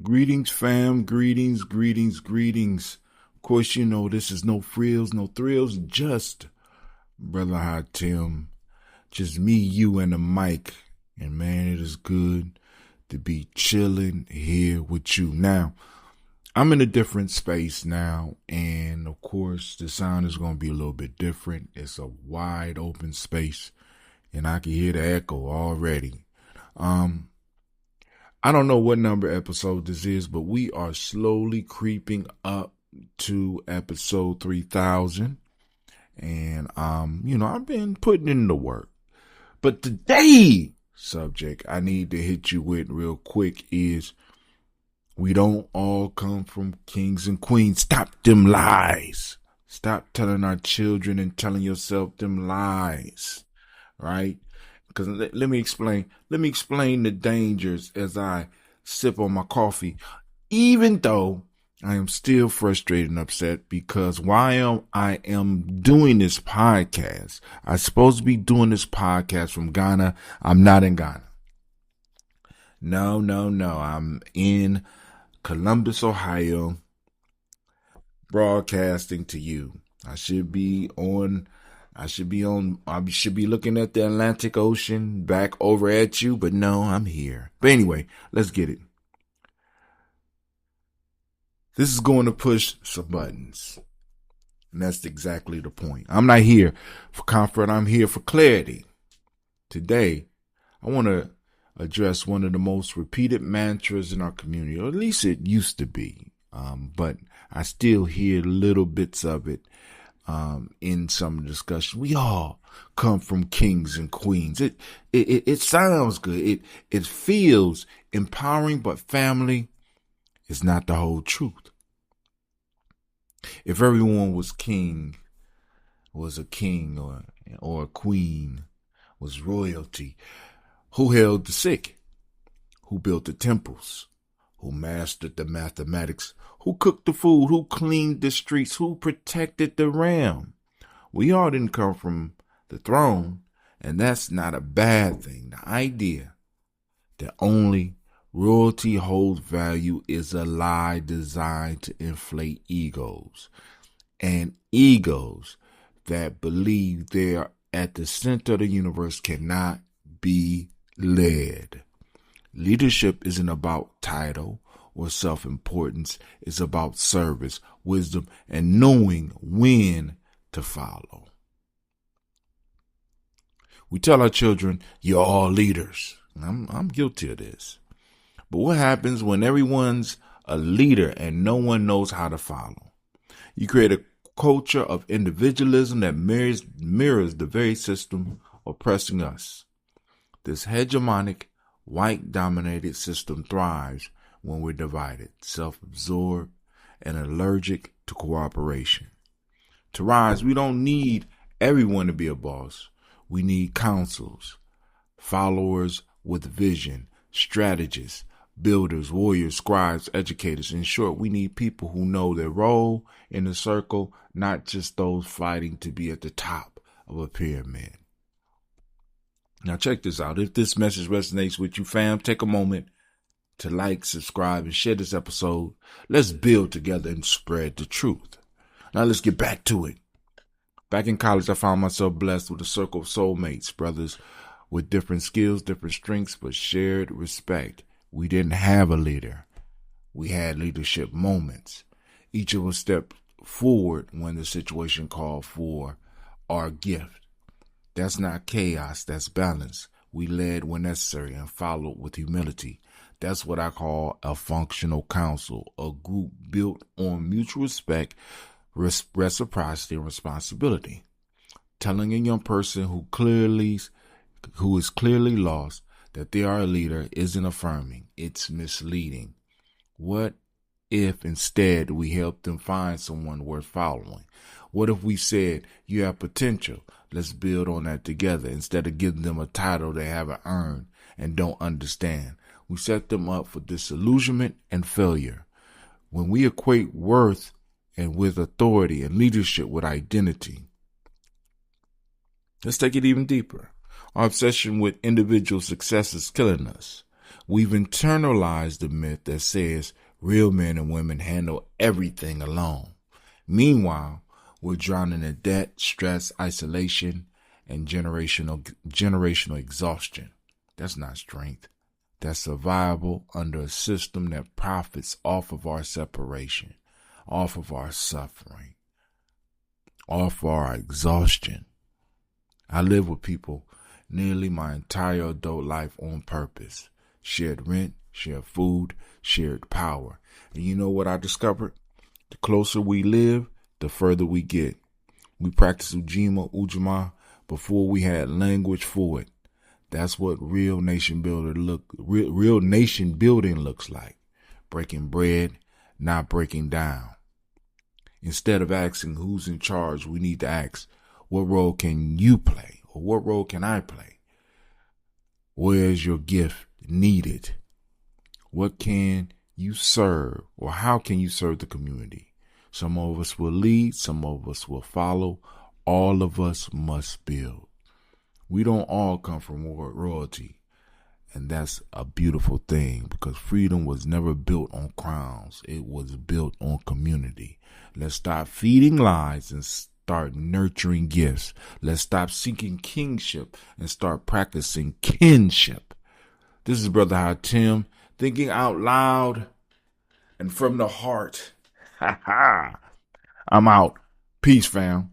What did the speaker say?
Greetings, fam. Greetings, greetings, greetings. Of course, you know this is no frills, no thrills, just Brother ha2tim. Just me, you, and the mic. And man, it is good to be chilling here with you. Now, I'm in a different space now, and of course, the sound is going to be a little bit different. It's a wide open space, and I can hear the echo already. I don't know what number episode this is, but we are slowly creeping up to episode 3000. And, I've been putting in the work. But today subject I need to hit you with real quick is we don't all come from kings and queens. Stop them lies. Stop telling our children and telling yourself them lies, right? Because let me explain. Let me explain the dangers as I sip on my coffee. Even though I am still frustrated and upset because while I am doing this podcast, I'm supposed to be doing this podcast from Ghana. I'm not in Ghana. No. I'm in Columbus, Ohio, broadcasting to you. I should be looking at the Atlantic Ocean back over at you, but no, I'm here. But anyway, let's get it. This is going to push some buttons. And that's exactly the point. I'm not here for comfort. I'm here for clarity. Today, I want to address one of the most repeated mantras in our community, or at least it used to be. But I still hear little bits of it in some discussion. We all come from kings and queens. It sounds good. It feels empowering, but family is not the whole truth. If everyone was a king or a queen, was royalty, who held the sick? Who built the temples? Who mastered the mathematics? Who cooked the food? Who cleaned the streets? Who protected the realm? We all didn't come from the throne, and that's not a bad thing. The idea that only royalty holds value is a lie designed to inflate egos, and egos that believe they are at the center of the universe cannot be led. Leadership isn't about title or self-importance. It's about service, wisdom, and knowing when to follow. We tell our children, you're all leaders. I'm guilty of this. But what happens when everyone's a leader and no one knows how to follow? You create a culture of individualism that mirrors the very system oppressing us. This hegemonic, white-dominated system thrives when we're divided, self-absorbed, and allergic to cooperation. To rise, we don't need everyone to be a boss. We need counsels, followers with vision, strategists, builders, warriors, scribes, educators. In short, we need people who know their role in the circle, not just those fighting to be at the top of a pyramid. Now check this out. If this message resonates with you, fam, take a moment to like, subscribe, and share this episode. Let's build together and spread the truth. Now let's get back to it. Back in college, I found myself blessed with a circle of soulmates, brothers with different skills, different strengths, but shared respect. We didn't have a leader. We had leadership moments. Each of us stepped forward when the situation called for our gift. That's not chaos, that's balance. We led when necessary and followed with humility. That's what I call a functional council, a group built on mutual respect, reciprocity, and responsibility. Telling a young person who is clearly lost that they are a leader isn't affirming, it's misleading. What if instead we help them find someone worth following? What if we said, you have potential, let's build on that together, instead of giving them a title they haven't earned and don't understand? We set them up for disillusionment and failure. When we equate worth and with authority and leadership with identity, let's take it even deeper. Our obsession with individual success is killing us. We've internalized the myth that says real men and women handle everything alone. Meanwhile, we're drowning in debt, stress, isolation, and generational exhaustion. That's not strength. That's survival under a system that profits off of our separation, off of our suffering, off our exhaustion. I live with people nearly my entire adult life on purpose. Shared rent, shared food, shared power. And you know what I discovered? The closer we live, the further we get. We practice Ujima before we had language for it. That's what real nation building looks like. Breaking bread, not breaking down. Instead of asking who's in charge, we need to ask, what role can you play? Or what role can I play? Where is your gift needed? What can you serve, or how can you serve the community? Some of us will lead, some of us will follow. All of us must build. We don't all come from royalty, and that's a beautiful thing, because freedom was never built on crowns. It was built on community. Let's stop feeding lies and start nurturing gifts. Let's stop seeking kingship and start practicing kinship. This is Brother Ha2tim, thinking out loud and from the heart. I'm out. Peace, fam.